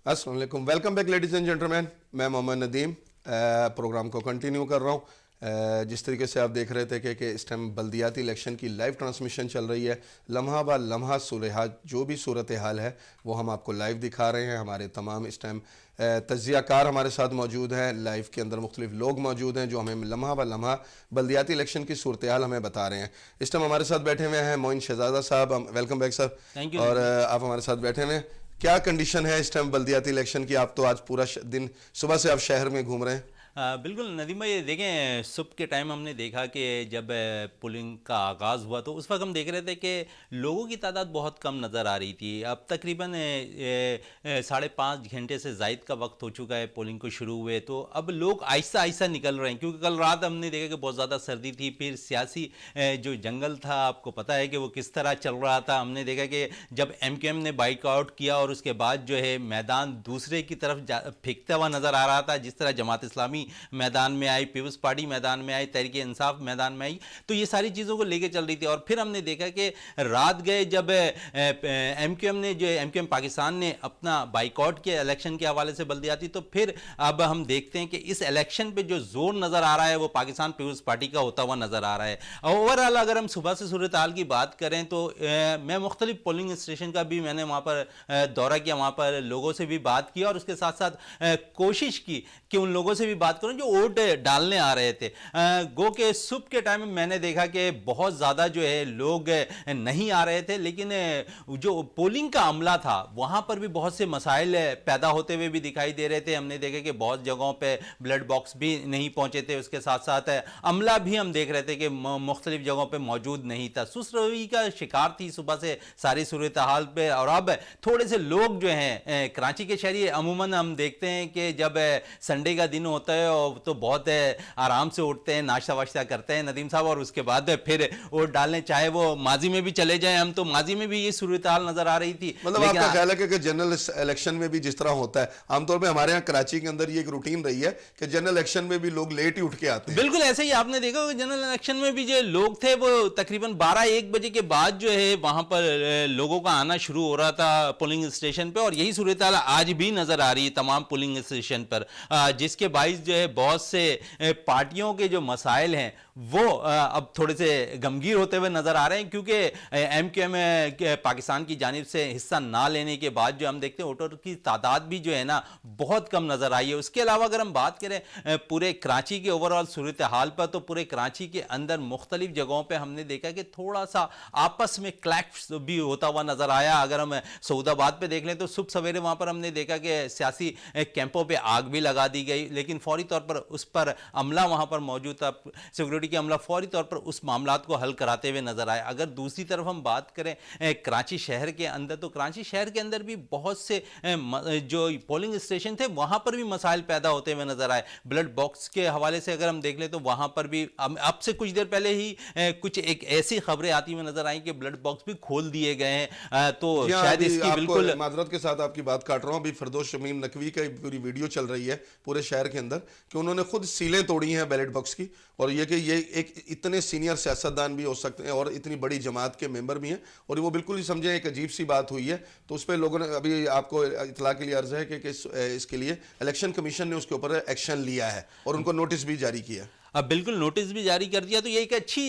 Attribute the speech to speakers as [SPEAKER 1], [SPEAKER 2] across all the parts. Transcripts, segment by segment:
[SPEAKER 1] अस्सलाम वालेकुम, welcome back ladies and gentleman. मैं मोहम्मद नदीम प्रोग्राम को कंटिन्यू कर रहा हूँ। जिस तरीके से आप देख रहे थे कि इस टाइम बल्दियाती इलेक्शन की लाइव ट्रांसमिशन चल रही है। लम्हा ब लम्हा सूरत जो भी सूरत हाल है वो हम आपको लाइव दिखा रहे हैं। हमारे तमाम इस टाइम तज्ज़ियाकार हमारे साथ मौजूद हैं। लाइव के अंदर मुख्तलिफ लोग मौजूद हैं जो हमें लम्हा ब लम्हा बल्दियाती इलेक्शन की सूरत हाल हमें बता रहे हैं। इस टाइम हमारे साथ बैठे हुए हैं मोइन शहजादा साहब, welcome back sir.
[SPEAKER 2] Thank you.
[SPEAKER 1] और आप हमारे साथ बैठे हुए हैं। क्या कंडीशन है इस टाइम बल्दियाती इलेक्शन की? आप तो आज पूरा दिन सुबह से आप शहर में घूम रहे हैं।
[SPEAKER 2] बिल्कुल नदीम भाई, देखें सुबह के टाइम हमने देखा कि जब पुलिंग का आगाज़ हुआ तो उस वक्त हम देख रहे थे कि लोगों की तादाद बहुत कम नज़र आ रही थी। अब तकरीबन 5.5 घंटे से ज़ायद का वक्त हो चुका है पोलिंग को शुरू हुए, तो अब लोग आहिस्ता आहिस्ता निकल रहे हैं। क्योंकि कल रात हमने देखा कि बहुत ज़्यादा सर्दी थी, फिर सियासी जो जंगल था आपको पता है कि वो किस तरह चल रहा था। हमने देखा कि जब MQM ने बाइकआउट किया और उसके बाद जो है मैदान दूसरे की तरफ फेंकता हुआ नज़र आ रहा था, जिस तरह जमात इस्लामी मैदान में आई, पीपल्स पार्टी मैदान में आई, तहरीक इंसाफ मैदान में आई, तो ये सारी चीज़ों को लेके चल रही थी। और फिर हमने देखा कि रात गए जब MQM पाकिस्तान ने अपना बाइकआउट किया इलेक्शन के हवाले से बल्दियाती, तो फिर अब हम देखते हैं कि इस इलेक्शन पे जो जोर नज़र आ रहा है वो पाकिस्तान पीपल्स पार्टी का होता हुआ नज़र आ रहा है। ओवरऑल अगर हम सुबह से सूरत हाल की बात करें तो मैं मुख्तलिफ पोलिंग स्टेशन का भी मैंने वहाँ पर दौरा किया, वहाँ पर लोगों से भी बात की और उसके साथ साथ कोशिश की कि उन लोगों से भी बात करूं जो वोट डालने आ रहे थे। गो के सुबह के टाइम में मैंने देखा कि बहुत ज़्यादा जो है लोग नहीं आ रहे थे, लेकिन जो पोलिंग का अमला था वहाँ पर भी बहुत से मसाइल पैदा होते हुए भी दिखाई दे रहे थे। हमने देखा कि बहुत जगहों पे ब्लड बॉक्स भी नहीं पहुँचे थे, उसके साथ साथ अमला भी हम देख रहे थे कि मुख्तलिफ जगहों पर मौजूद नहीं था। सुस्त रवैये का शिकार थी सुबह से सारी सूरत हाल पे। और अब थोड़े से लोग जो हैं कराची के शहरी अमूमन हम देखते हैं कि जब संडे का दिन होता है तो बहुत आराम से उठते हैं, नाश्ता वाश्ता करते हैं नदीम साहब, और उसके बाद फिर वोट डालने, चाहे वो माजी में भी चले जाएं। हम तो माजी में भी ये सूरत हाल नजर आ रही थी।
[SPEAKER 1] मतलब आपका ख्याल है कि जनरल इलेक्शन में भी जिस तरह होता है, आमतौर पे हमारे यहाँ कराची के अंदर ये एक रूटीन रही है कि जनरल इलेक्शन में भी लोग लेट ही उठ के आते हैं।
[SPEAKER 2] बिल्कुल ऐसे ही आपने देखा जनरल इलेक्शन में भी जो लोग थे वो तकरीबन 12-1 बजे के बाद जो है वहां पर लोगों का आना शुरू हो रहा था पोलिंग स्टेशन पे, और यही सूरत हाल आज भी नजर आ रही है तमाम पोलिंग स्टेशन पर, जिसके बाइस जो है बहुत से पार्टियों के जो मसाइल हैं वो अब थोड़े से गमगीर होते हुए नजर आ रहे हैं। क्योंकि MQM पाकिस्तान की जानिब से हिस्सा ना लेने के बाद जो हम देखते हैं वोटर की तादाद भी जो है ना बहुत कम नजर आई है। उसके अलावा अगर हम बात करें पूरे कराची के ओवरऑल सूरत हाल पर, तो पूरे कराची के अंदर मुख्तलिफ जगहों पर हमने देखा कि थोड़ा सा आपस में क्लैश भी होता हुआ नजर आया। अगर हम सऊदाबाद पे देख लें तो सुबह सवेरे वहां पर हमने देखा कि सियासी कैंपों पे आग भी लगा दी गई, लेकिन फौरी तौर पर उस पर अमला वहां पर मौजूद था, सिक्योरिटी के अमला फौरी तौर पर उस मामलात को हल कराते हुए नजर आए। अगर दूसरी तरफ हम बात करें कराची शहर के अंदर, तो कराची शहर के अंदर भी बहुत से जो पोलिंग स्टेशन थे वहां पर भी मसाइल पैदा होते हुए नजर आए। ब्लड बॉक्स के हवाले से अगर हम देख लें तो वहां पर भी अब से कुछ देर पहले ही कुछ एक ऐसी खबरें आती हुई नजर आई कि ब्लड बॉक्स भी खोल दिए गए हैं। तो शायद इसकी बिल्कुल
[SPEAKER 1] माजरत के साथ आपकी बात काट रहा हूं, अभी फिरदौस शमीम नकवी का पूरी वीडियो चल रही है पूरे शहर के अंदर कि उन्होंने खुद सीलें तोड़ी हैं बैलेट बॉक्स की, और ये कि ये एक इतने सीनियर सियासतदान भी हो सकते हैं और इतनी बड़ी जमात के मेंबर भी हैं, और वो बिल्कुल ही समझे एक अजीब सी बात हुई है। तो उस पर लोगों ने अभी आपको इतला के लिए अर्ज है कि इसके लिए इलेक्शन कमीशन ने उसके ऊपर एक्शन लिया है और उनको नोटिस भी जारी किया।
[SPEAKER 2] अब बिल्कुल नोटिस भी जारी कर दिया। तो ये एक अच्छी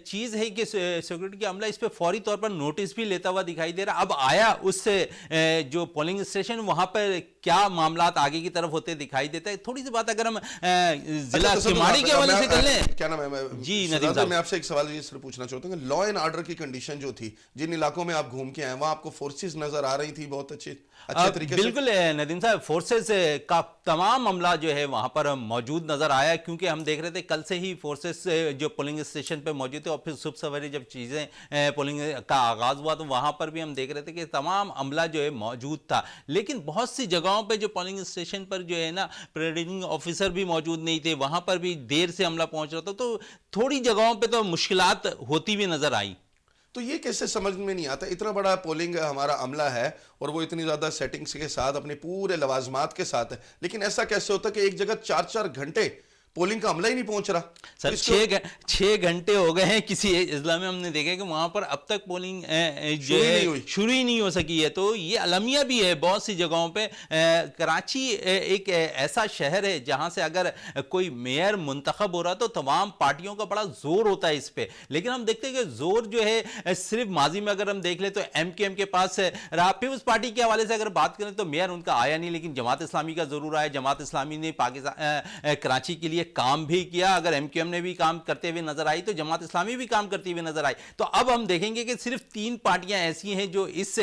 [SPEAKER 2] चीज़ है कि सिक्योरिटी का अमला इस पर फौरी तौर पर नोटिस भी लेता हुआ दिखाई दे रहा। अब आया उससे जो पोलिंग स्टेशन वहां पर क्या मामलात आगे की तरफ होते दिखाई देता है। थोड़ी सी बात अगर हम जिला किमाड़ी के हवाले से कर लें।
[SPEAKER 1] क्या नाम है?
[SPEAKER 2] जी नदीम साहब,
[SPEAKER 1] मैं आपसे एक सवाल ये सिर्फ पूछना चाहता हूँ, लॉ एंड ऑर्डर की कंडीशन जो थी, जिन इलाकों में आप घूम के आए वहां आपको फोर्सेस नजर आ रही थी बहुत अच्छे तरीके से?
[SPEAKER 2] बिल्कुल नदीम साहब, फोर्सेस का तमाम मामला जो है वहां पर मौजूद नजर आया। क्योंकि हम देख रहे थे कल से ही फोर्सेस जो पोलिंग स्टेशन पे मौजूद थे, और फिर सुबह सवेरे जब चीज़ें पोलिंग का आगाज़ हुआ तो वहाँ पर भी हम देख रहे थे कि तमाम अमला जो है मौजूद था। लेकिन बहुत सी जगहों पे जो पोलिंग स्टेशन पर जो है ना प्रिजाइडिंग ऑफिसर भी मौजूद नहीं थे, वहाँ पर भी देर से अमला पहुँच रहा था, तो थोड़ी जगहों पर तो मुश्किलात होती भी नज़र आई।
[SPEAKER 1] तो ये कैसे समझ में नहीं आता, इतना बड़ा पोलिंग हमारा अमला है और वो इतनी ज़्यादा सेटिंग्स के साथ अपने पूरे लवाजमात के साथ है, लेकिन ऐसा कैसे होता है कि एक जगह 4-4 घंटे
[SPEAKER 2] पोलिंग
[SPEAKER 1] का अमला ही नहीं पहुंच रहा
[SPEAKER 2] सर। 6 घंटे हो गए हैं किसी इजला में, हमने देखा कि वहां पर अब तक पोलिंग जो है शुरू ही नहीं हो सकी है। तो ये अलमिया भी है बहुत सी जगहों पे। कराची एक ऐसा शहर है जहां से अगर कोई मेयर मुंतखब हो रहा तो तमाम पार्टियों का बड़ा जोर होता है इस पे, लेकिन हम देखते हैं कि जोर जो है सिर्फ माजी में अगर हम देख ले तो एमकेएम के पास रहा। पीपल्स पार्टी के हवाले से अगर बात करें तो मेयर उनका आया नहीं, लेकिन जमात इस्लामी का जरूर आया। जमात इस्लामी ने पाकिस्तान कराची के लिए काम भी किया। अगर एमकेएम ने भी काम करते हुए नजर आई तो जमात इस्लामी भी काम करती हुई नजर आई। तो अब हम देखेंगे कि सिर्फ 3 पार्टियां ऐसी हैं जो इस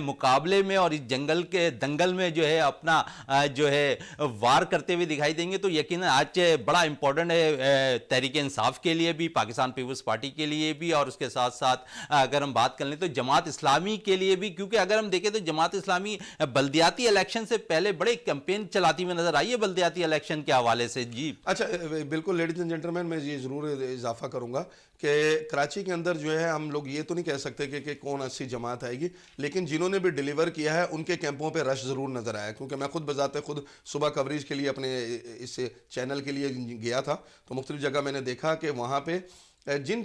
[SPEAKER 2] मुकाबले में और इस जंगल के दंगल में जो है अपना जो है वार करते हुए दिखाई देंगे। तो यकीनन आज बड़ा इंपॉर्टेंट है तहरीक इंसाफ के लिए भी, पाकिस्तान पीपल्स पार्टी के लिए भी, और उसके साथ साथ अगर हम बात कर लें तो जमात इस्लामी के लिए भी, क्योंकि अगर हम देखें तो जमात इस्लामी बल्दियाती इलेक्शन से पहले बड़े कैंपेन चलाती हुई नजर आई है बल्दियाती इलेक्शन के हवाले से। जी
[SPEAKER 1] अच्छा, बिल्कुल लेडीज एंड जेंटलमैन, मैं ये जरूर इजाफा करूंगा कि कराची के अंदर जो है हम लोग ये तो नहीं कह सकते कि कौन अच्छी जमात आएगी, लेकिन जिन्होंने भी डिलीवर किया है उनके कैंपों पे रश ज़रूर नज़र आया। क्योंकि मैं खुद बजाते खुद सुबह कवरेज के लिए अपने इस चैनल के लिए गया था, तो मुख्तलिफ जगह मैंने देखा कि वहाँ पे जिन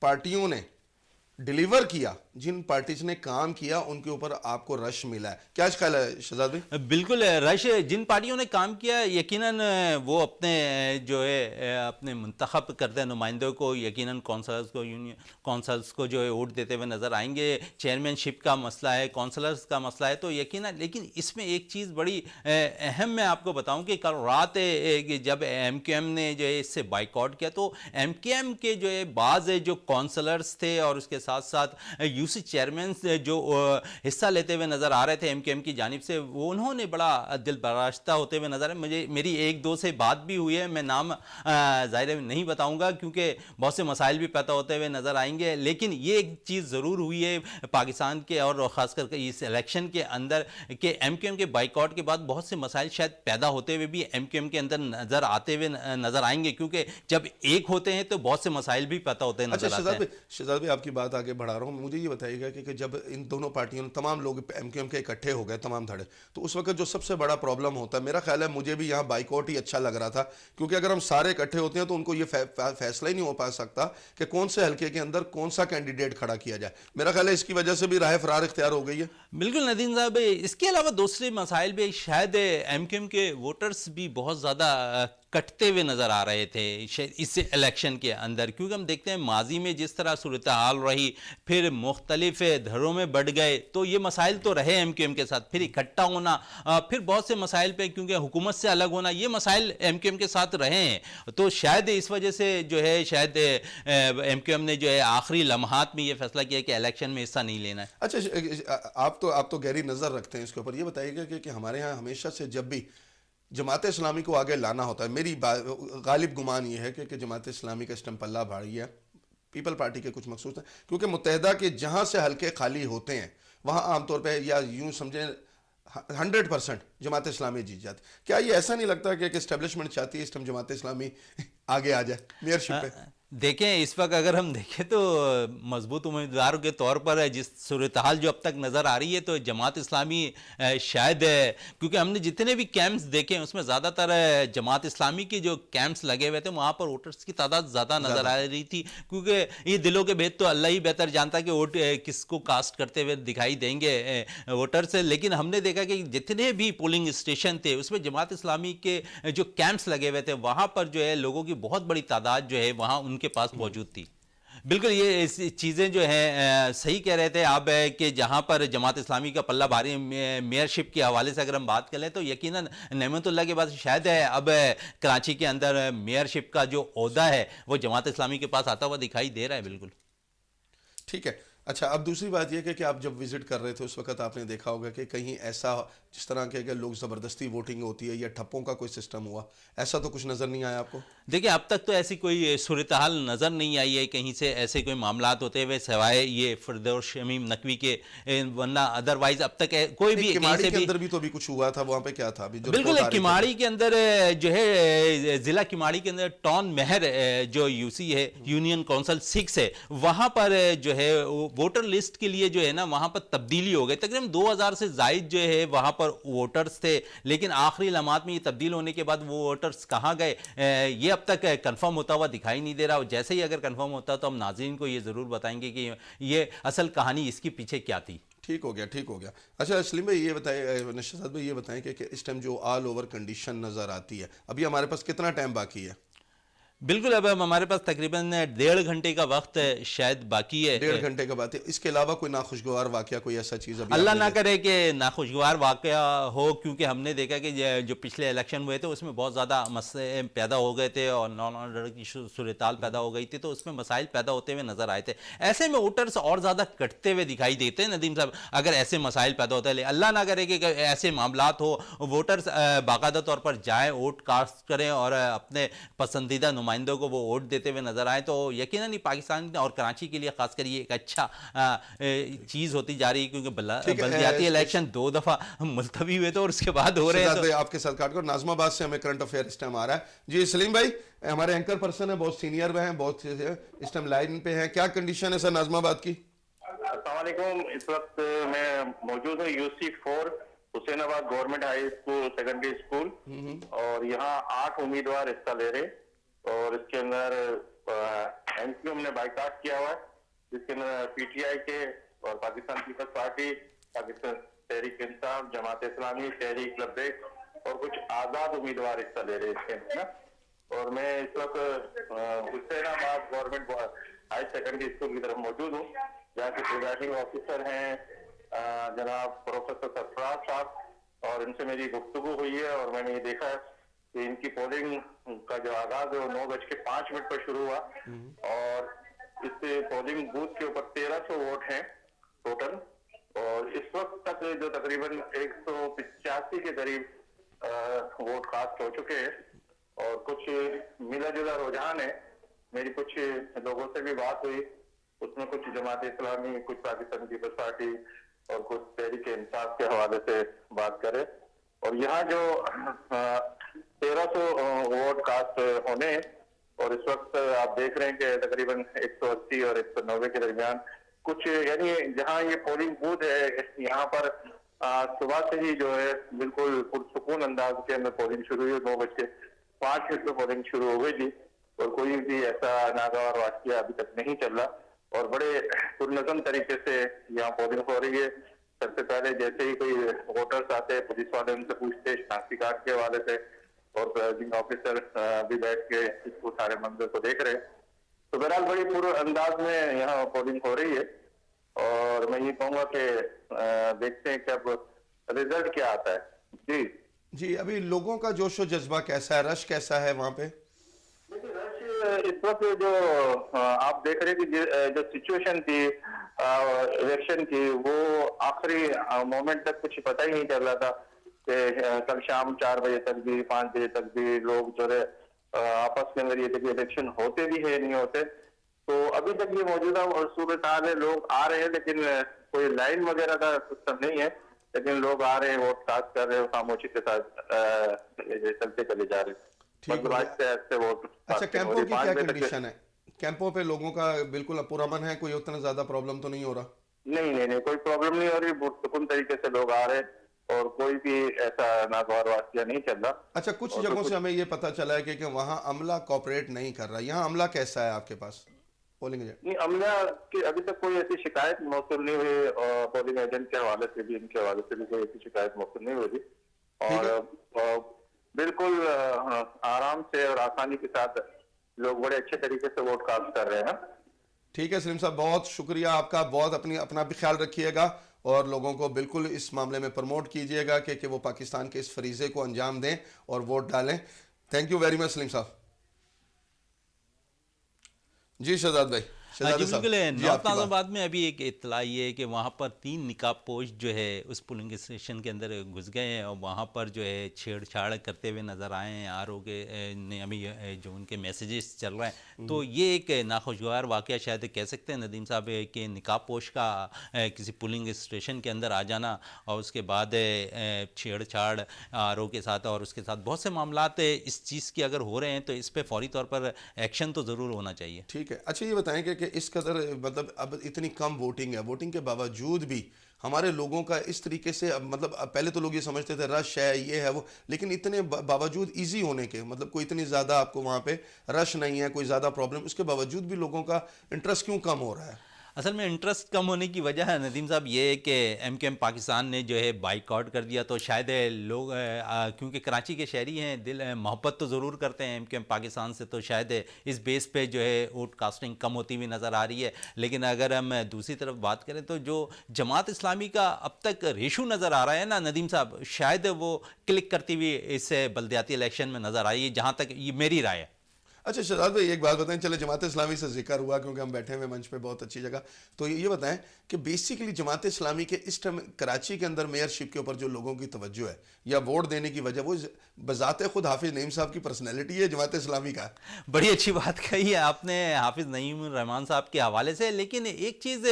[SPEAKER 1] पार्टियों ने डिलीवर किया, जिन पार्टीज ने काम किया, उनके ऊपर आपको रश मिला है। क्या ख्याल है शहजाद भाई?
[SPEAKER 2] बिल्कुल, रश जिन पार्टियों ने काम किया यकीनन वो अपने जो है अपने मुंतखब करते नुमाइंदों को यकीनन कौंसलर्स को, यूनियन कौंसल्स को जो है वोट देते हुए नजर आएंगे। चेयरमैनशिप का मसला है, कौंसलर्स का मसला है, तो यकीनन। लेकिन इसमें एक चीज़ बड़ी अहम मैं आपको बताऊं कि कल रात जब एमकेएम ने जो है इससे बाइकआउट किया तो एमकेएम के जो है बाज़ जो कौंसलर्स थे और उसके साथ साथ यूसी चेयरमैन जो हिस्सा लेते हुए नजर आ रहे थे एमकेएम की जानिब से, वो उन्होंने बड़ा दिल बराश्ता होते हुए नजर आए। मेरी 1-2 से बात भी हुई है, मैं नाम ज़ाहिर नहीं बताऊंगा क्योंकि बहुत से मसाइल भी पैदा होते हुए नजर आएंगे। लेकिन ये एक चीज़ ज़रूर हुई है पाकिस्तान के और ख़ासकर इस इलेक्शन के अंदर कि एमकेएम के बाइकआउट के बाद बहुत से मसाइल शायद पैदा होते हुए भी एमकेएम के अंदर नजर आते हुए नजर आएंगे, क्योंकि जब एक होते हैं तो बहुत से मसाइल भी पैदा होते हैं नजर आते हैं।
[SPEAKER 1] शहजाद भाई, आपकी बात आगे बढ़ा रहा हूँ, मुझे ये बताइएगा कि जब इन दोनों पार्टियों ने तमाम लोग एमकेएम के इकट्ठे हो गए तमाम धड़े, तो उस वक्त जो सबसे बड़ा प्रॉब्लम होता है, मेरा ख्याल है मुझे भी यहाँ बाइकआउट ही अच्छा लग रहा था, क्योंकि अगर हम सारे इकट्ठे होते हैं तो उनको ये फैसला ही नहीं हो पा सकता कि कौन से हल्के के अंदर कौन सा कैंडिडेट खड़ा किया जाए। मेरा ख्याल है इसकी वजह से भी राह फरार इख्तियार हो गई है।
[SPEAKER 2] बिल्कुल नदीम साहब, इसके अलावा दूसरे मसाइल भी, शायद एमकेएम के वोटर्स भी बहुत ज़्यादा कटते हुए नज़र आ रहे थे इस इलेक्शन के अंदर, क्योंकि हम देखते हैं माजी में जिस तरह सूरत हाल रही, फिर मुख्तलिफ धड़ों में बढ़ गए, तो ये मसाइल तो रहे एमकेएम के साथ, फिर इकट्ठा होना, फिर बहुत से मसाइल पे क्योंकि हुकूमत से अलग होना, ये मसाइल एमकेएम के साथ रहे हैं। तो शायद इस वजह से जो है शायद एमकेएम ने जो है आखिरी लम्हात में ये फैसला किया कि इलेक्शन में हिस्सा नहीं लेना है।
[SPEAKER 1] अच्छा, आप तो गहरी नज़र रखते हैं इसके ऊपर, ये बताइएगा कि हमारे यहाँ हमेशा से जब भी जमात इस्लामी को आगे लाना होता है, मेरी गालिब गुमान ये है कि जमात इस्लामी का स्टम्प पल्ला भारी है, पीपल पार्टी के कुछ मखसूस हैं, क्योंकि मुत्तहिदा के जहाँ से हल्के खाली होते हैं वहाँ आमतौर पर, या यूँ समझें 100% जमात इस्लामी जीत जाती। क्या ये ऐसा नहीं लगता कि इस्टेब्लिशमेंट चाहती है इस टाइम जमात इस्लामी आगे आ जाए मेयरशिप पे?
[SPEAKER 2] देखें, इस वक्त अगर हम देखें तो मजबूत उम्मीदवारों के तौर पर जिस सूरत हाल जो अब तक नज़र आ रही है, तो जमात इस्लामी शायद, क्योंकि हमने जितने भी कैंप्स देखे हैं उसमें ज़्यादातर जमात इस्लामी के जो कैंप्स लगे हुए थे वहाँ पर वोटर्स की तादाद ज़्यादा नज़र आ रही थी, क्योंकि ये दिलों के भेद तो अल्लाह ही बेहतर जानता कि वोट किसको कास्ट करते हुए दिखाई देंगे वोटर्स। लेकिन हमने देखा कि जितने भी पोलिंग स्टेशन थे उसमें जमात इस्लामी के जो कैंप्स लगे हुए थे वहाँ पर जो है लोगों की बहुत बड़ी तादाद जो है वहाँ के पास मौजूद थी। बिल्कुल, ये चीज़ें जो हैं सही कह रहे थे आप कि जहां पर जमात इस्लामी का पल्ला भारी मेयरशिप के हवाले से अगर हम बात करें तो यकीनन नेमतुल्लाह के बाद शायद है अब कराची के अंदर मेयरशिप का जो ओहदा है वो जमात इस्लामी के पास आता हुआ दिखाई दे रहा है। बिल्कुल
[SPEAKER 1] ठीक है। अच्छा, अब दूसरी बात यह कि आप जब विजिट कर रहे थे उस वक्त आपने देखा होगा कि कहीं ऐसा जिस तरह के लोग ज़बरदस्ती वोटिंग होती है या ठप्पों का कोई सिस्टम हुआ, ऐसा तो कुछ नज़र नहीं आया आपको?
[SPEAKER 2] देखिए, अब तक तो ऐसी कोई सूरत हाल नज़र नहीं आई है कहीं से ऐसे कोई मामलात होते हुए, सिवाय ये फिरदौस शमीम नकवी के, वरना अदरवाइज अब तक कोई भी
[SPEAKER 1] किमाड़ी के अंदर भी तो अभी कुछ हुआ था, वहाँ पे क्या था अभी?
[SPEAKER 2] बिल्कुल, किमाड़ी के अंदर जो है ज़िला किमाड़ी के अंदर टाउन महर जो यूसी है, यूनियन काउंसिल 6 है, वहाँ पर जो है वोटर लिस्ट के लिए जो है ना वहाँ पर तब्दीली हो गई। तकरीबन 2000 से जायद जो है वहाँ पर वोटर्स थे, लेकिन आखिरी लम्हात में ये तब्दील होने के बाद वो वोटर्स कहाँ गए ये अब तक कंफर्म होता हुआ दिखाई नहीं दे रहा। और जैसे ही अगर कंफर्म होता तो हम नाज़रीन को ये ज़रूर बताएंगे कि ये असल कहानी इसके पीछे क्या थी।
[SPEAKER 1] ठीक हो गया, ठीक हो गया। अच्छा सलीम भाई ये बताइए, नशद भाई ये बताएं कि इस टाइम जो ऑल ओवर कंडीशन नज़र आती है, अभी हमारे पास कितना टाइम बाकी है?
[SPEAKER 2] बिल्कुल, अब हमारे पास तकरीबन 1.5 घंटे का वक्त शायद बाकी है।
[SPEAKER 1] 1.5 घंटे का बात है। इसके अलावा कोई नाखुशगवार वाकया, कोई ऐसा चीज़ अभी
[SPEAKER 2] अल्लाह
[SPEAKER 1] आपने
[SPEAKER 2] ना करे कि नाखुशगवार वाकया हो, क्योंकि हमने देखा कि जो पिछले इलेक्शन हुए थे उसमें बहुत ज़्यादा मसले पैदा हो गए थे और नॉन ऑर्डर की सूरत पैदा हो गई थी, तो उसमें मसाइल पैदा होते हुए नज़र आए थे। ऐसे में वोटर्स और ज़्यादा कटते हुए दिखाई देते हैं नदीम साहब, अगर ऐसे मसाइल पैदा होते हैं। अल्लाह ना करे कि ऐसे मामलात हो, वोटर्स बाकायदा तौर पर जाएँ, वोट कास्ट करें और अपने पसंदीदा नुमाइंदों को वो वोट देते हुए नजर आए, तो यकीनन ही पाकिस्तान और कराची के लिए खासकर ये एक अच्छा चीज़ होती जा रही है, क्योंकि बल्दियाती इलेक्शन 2 दफ़ा मुलतवी हुए थे और उसके बाद हो रहे हैं। तो
[SPEAKER 1] आपके साथ काट कर नाज़माबाद से हमें करंट अफेयर इस टाइम आ रहा है। जी सलीम भाई, हमारे एंकर पर्सन है, बहुत सीनियर हैं, बहुत इस टाइम लाइन पे हैं, क्या कंडीशन है सर नाज़माबाद की?
[SPEAKER 3] अस्सलाम वालेकुम। इस वक्त मैं मौजूद हूँ UC4 Hussainabad government high school secondary school, और यहाँ 8 उम्मीदवार हिस्सा ले रहे, और इसके अंदर MQ हमने बाइकाट किया हुआ है, जिसके अंदर PTI के और पाकिस्तान पीपल्स पार्टी, पाकिस्तान तहरीक इंसाफ, जमात इस्लामी, तहरीक लब्बैक और कुछ आजाद उम्मीदवार हिस्सा ले रहे हैं इसके अंदर। और मैं इस वक्त Hussainabad government high secondary school की तरफ मौजूद हूँ, जहाँ के प्रिजाइडिंग ऑफिसर हैं जनाब प्रोफेसर सरफराज साहब, और इनसे मेरी गुफ्तगू हुई है और मैंने ये देखा है कि इनकी पोलिंग का जो आगाज है वो 9:05 पर शुरू हुआ, और इस पोलिंग बूथ के ऊपर 1300 वोट हैं टोटल, और इस वक्त तक जो तकरीबन 185 के करीब वोट कास्ट हो चुके हैं, और कुछ मिला जुला रुझान है। मेरी कुछ लोगों से भी बात हुई, उसमें कुछ जमात इस्लामी, कुछ पाकिस्तान पीपल्स पार्टी और कुछ तहरीक इंसाफ के हवाले से बात करें। और यहाँ जो 1300 वोट कास्ट होने, और इस वक्त आप देख रहे हैं कि तकरीबन 180 और 190 के दरमियान कुछ, यानी जहाँ ये पोलिंग बूथ है यहाँ पर सुबह से ही जो है बिल्कुल पुरसुकून अंदाज के अंदर पोलिंग शुरू हुई। 9:05 पर पोलिंग शुरू हो गई थी, और कोई भी ऐसा नागवार वाकया अभी तक नहीं चल रहा, और बड़े पुरनज़म तरीके से यहाँ पोलिंग हो रही है। सबसे पहले जैसे ही कोई वोटर्स आते हैं, पुलिस वाले उनसे पूछते हैं शनाख्ती कार्ड के हवाले से, और प्रिजाइडिंग ऑफिसर भी बैठ के इसको सारे मंजर को देख रहे हैं। तो बहरहाल बड़ी पूरे अंदाज में यहाँ पोलिंग हो रही है, और मैं ये कहूँगा कि देखते हैं कि अब रिजल्ट क्या आता है। जी
[SPEAKER 1] जी, अभी लोगों का जोशो जज्बा कैसा है, रश कैसा है वहाँ पे?
[SPEAKER 3] इस वक्त जो आप देख रहे हैं कि जो सिचुएशन थी इलेक्शन की, वो आखिरी मोमेंट तक कुछ पता ही नहीं चल रहा था कि कल शाम 4 बजे तक भी, 5 बजे तक भी लोग जो है आपस के अंदर ये थे कि इलेक्शन होते भी है नहीं होते। तो अभी तक ये मौजूदा सूरत हाल है, लोग आ रहे हैं, लेकिन कोई लाइन वगैरह का सिस्टम नहीं है, लेकिन लोग आ रहे हैं, वोट कास्ट कर रहे हैं, खामोशी के साथ चलते चले जा रहे हैं।
[SPEAKER 1] अच्छा, कैंपों की क्या कंडीशन है? कैंपों पे लोगों का बिल्कुल पुरअमन है, कोई उतना ज्यादा प्रॉब्लम तो नहीं हो रहा?
[SPEAKER 3] नहीं, कोई प्रॉब्लम नहीं हो रही, पुरसुकून तरीके से लोग आ रहे हैं, और कोई भी ऐसा नागवार वाकया नहीं चल रहा।
[SPEAKER 1] अच्छा, कुछ जगहों से हमें ये पता चला है कि वहाँ अमला कोऑपरेट नहीं कर रहा, यहाँ अमला कैसा है आपके पास पोलिंग एजेंट?
[SPEAKER 3] नहीं, अमला की अभी तक कोई ऐसी शिकायत मौसूल नहीं हुई, और पोलिंग एजेंट के हवाले से भी, इनके हवाले से भी कोई ऐसी शिकायत मौसूल नहीं हुई, और बिल्कुल आराम से और आसानी के साथ लोग बड़े अच्छे तरीके से वोट कास्ट कर रहे हैं।
[SPEAKER 1] ठीक है सलीम साहब, बहुत शुक्रिया आपका, बहुत अपना भी ख्याल रखिएगा, और लोगों को बिल्कुल इस मामले में प्रमोट कीजिएगा कि वो पाकिस्तान के इस फरीजे को अंजाम दें और वोट डालें। Thank you very much Salim साहब। जी शहजाद भाई।
[SPEAKER 2] हाँ जी बिल्कुल है। नॉर्थ नाज़िमाबाद में अभी एक इत्तला ये है कि वहाँ पर 3 निकाब पोश जो है उस पोलिंग स्टेशन के अंदर घुस गए हैं, और वहाँ पर जो है छेड़छाड़ करते हुए नज़र आए हैं। RO के ने अभी जो उनके मैसेजेस चल रहे हैं, तो ये एक नाखुशगवार वाक़या शायद कह सकते हैं नदीम साहब कि निकाब पोश का किसी पोलिंग स्टेशन के अंदर आ जाना, और उसके बाद छेड़छाड़ RO के साथ, और उसके साथ बहुत से मामलात इस चीज़ के अगर हो रहे हैं तो इस पर फौरी तौर पर एक्शन तो ज़रूर होना चाहिए।
[SPEAKER 1] ठीक है। अच्छा ये बताएं कि कि इस कदर मतलब अब इतनी कम वोटिंग है, वोटिंग के बावजूद भी हमारे लोगों का इस तरीके से मतलब पहले तो लोग ये समझते थे रश है, ये है वो, लेकिन इतने बावजूद इजी होने के मतलब कोई इतनी ज़्यादा आपको वहाँ पे रश नहीं है, कोई ज़्यादा प्रॉब्लम, उसके बावजूद भी लोगों का इंटरेस्ट क्यों कम हो रहा है?
[SPEAKER 2] असल में इंटरेस्ट कम होने की वजह है नदीम साहब ये है कि एमकेएम पाकिस्तान ने जो है बाइकआउट कर दिया, तो शायद लोग क्योंकि कराची के शहरी हैं, दिल मोहब्बत तो ज़रूर करते हैं एमकेएम पाकिस्तान से, तो शायद इस बेस पे जो है वोट कास्टिंग कम होती हुई नज़र आ रही है। लेकिन अगर हम दूसरी तरफ बात करें तो जो जमात इस्लामी का अब तक रेशो नज़र आ रहा है ना नदीम साहब, शायद वो क्लिक करती हुई इस बल्दियाती इलेक्शन में नज़र आ रही है, जहाँ तक ये मेरी राय है।
[SPEAKER 1] अच्छा शहजाद भाई, एक बात बताएं, चले जमात इस्लामी से जिक्र हुआ क्योंकि हम बैठे हुए मंच पे बहुत अच्छी जगह, तो ये बताएं कि बेसिकली जमात इस्लामी के इस टाइम कराची के अंदर मेयरशिप के ऊपर जो लोगों की तवज्जो है या वोट देने की वजह, वो बजाते खुद हाफिज नईम साहब की पर्सनैलिटी है जमात इस्लामी का।
[SPEAKER 2] बड़ी अच्छी बात कही है आपने हाफिज नईम रहमान साहब के हवाले से, लेकिन एक चीज़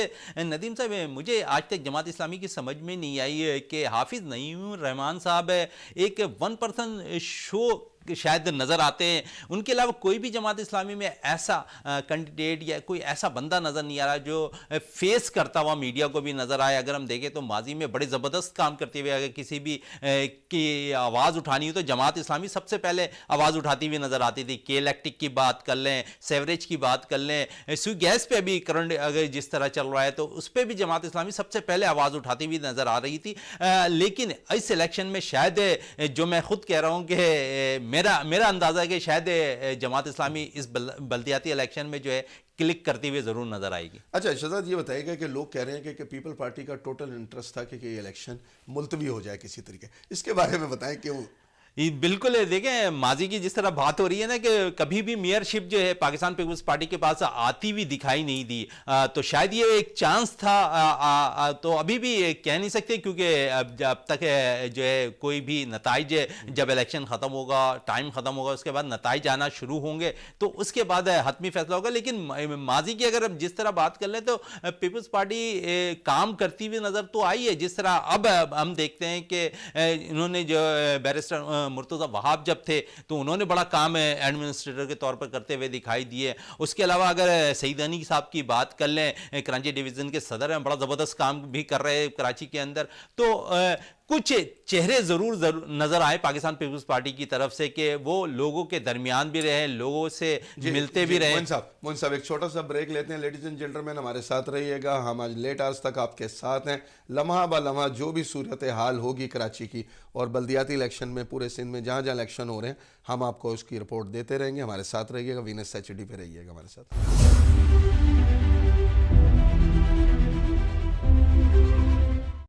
[SPEAKER 2] नदीम साहब मुझे आज तक जमात इस्लामी की समझ में नहीं आई है कि हाफिज नईम रहमान साहब एक 1% शो शायद नज़र आते हैं, उनके अलावा कोई भी जमात इस्लामी में ऐसा कैंडिडेट या कोई ऐसा बंदा नज़र नहीं आ रहा जो फेस करता हुआ मीडिया को भी नज़र आए। अगर हम देखें तो माजी में बड़े ज़बरदस्त काम करते हुए अगर किसी भी की आवाज़ उठानी हो तो जमात इस्लामी सबसे पहले आवाज़ उठाती हुई नज़र आती थी। के इलेक्ट्रिक की बात कर लें, सेवरेज की बात कर लें, स्वी गैस पे अभी करंट अगर जिस तरह चल रहा है तो उस पर भी जमात इस्लामी सबसे पहले आवाज़ उठाती हुई नज़र आ रही थी। लेकिन इस इलेक्शन में शायद जो मैं खुद कह रहा हूँ कि मेरा अंदाज़ा है कि शायद जमात इस्लामी इस बल्दियाती इलेक्शन में जो है क्लिक करती हुई ज़रूर नज़र आएगी।
[SPEAKER 1] अच्छा शहजाद, ये बताइएगा कि लोग कह रहे हैं कि पीपल पार्टी का टोटल इंटरेस्ट था कि ये इलेक्शन मुलतवी हो जाए किसी तरीके, इसके बारे में बताएं क्यों?
[SPEAKER 2] बिल्कुल देखें, माजी की जिस तरह बात हो रही है ना कि कभी भी मेयरशिप जो है पाकिस्तान पीपल्स पार्टी के पास आती हुई दिखाई नहीं दी, तो शायद ये एक चांस था। तो अभी भी कह नहीं सकते क्योंकि जब तक जो है कोई भी नताइज, जब इलेक्शन ख़त्म होगा, टाइम ख़त्म होगा, उसके बाद नताइज आना शुरू होंगे तो उसके बाद हतमी फैसला होगा। लेकिन माजी की अगर जिस तरह बात कर लें तो पीपल्स पार्टी काम करती हुई नज़र तो आई है। जिस तरह अब हम देखते हैं कि इन्होंने जो बैरिस्टर मुर्तज़ा वहाब जब थे तो उन्होंने बड़ा काम एडमिनिस्ट्रेटर के तौर पर करते हुए दिखाई दिए। उसके अलावा अगर सईदानी साहब की बात कर लें, कराची डिवीज़न के सदर हैं, बड़ा ज़बरदस्त काम भी कर रहे हैं कराची के अंदर। तो कुछ चेहरे ज़रूर नज़र आए पाकिस्तान पीपल्स पार्टी की तरफ से कि वो लोगों के दरमियान भी रहे, लोगों से मिलते भी रहे।
[SPEAKER 1] मोइन साहब एक छोटा सा ब्रेक लेते हैं। लेडीज एंड जेंटलमैन, हमारे साथ रहिएगा, हम आज लेट आज तक आपके साथ हैं। लम्हा ब लम्हा जो भी सूरत हाल होगी कराची की और बल्दियाती इलेक्शन में पूरे सिंध में जहाँ जहाँ इलेक्शन हो रहे हैं, हम आपको उसकी रिपोर्ट देते रहेंगे। हमारे साथ रहिएगा, वीनस एचडी पे रहिएगा हमारे साथ।